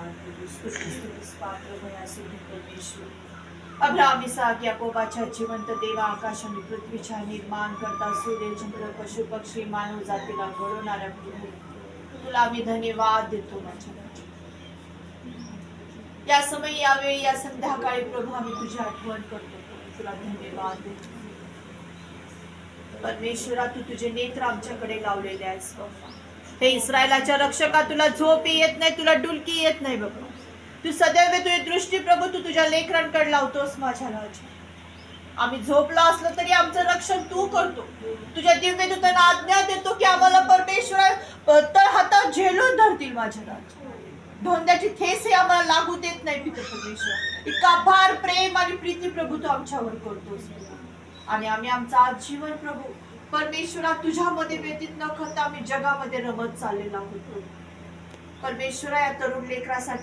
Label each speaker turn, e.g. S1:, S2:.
S1: धन्यवाद तुझी स्तुतीस पात्र भयासी परमेश्वर. अब्राहम इसाक याकोबाच्या जिवंत देवा, आकाश आणि पृथ्वीच्या निर्माण करता, सूर्य चंद्र पशु पक्षी मानव जातीला घडवणाऱ्या प्रभू, तुला आम्ही धन्यवाद देतो माझ्या राजा. या समय यावेळी या संध्याकाळी प्रभू आम्ही तुझी आठवण करतो, तुला धन्यवाद देतो. परमेश्वरा, तू तुझे नेत्र आमच्याकडे लावलेले आहेस बाबा. हे इस्रायलाच्या रक्षका, तुला झोप येत नाही, तुला डुलकी येत नाही बाबा. तू सदैव तुझी दृष्टी प्रभू तू तुझ्या लेकरांकडे लावतोस माझ्या राजा. आम्ही झोपलो असलो तरी आमचं रक्षण तू करतो. तुझ्या दिव्य दूतांना आज्ञा देतो की आम्हाला परमेश्वरा तर हातात झेलून धरतील माझ्या राजा. धोंड्याची ठेस हे आम्हाला लागू देत नाही पिता परमेश्वर. इतका अपार प्रेम आणि प्रीती प्रभू तू आमच्यावर करतोस आणि आम्ही आमचं आज जीवन प्रभू परमेश्वरा तुझ्यामध्ये व्यतीत न करता आम्ही जगामध्ये रमत चाललेला होतो. परमेश्वरा, या तरुण लेकरासाठी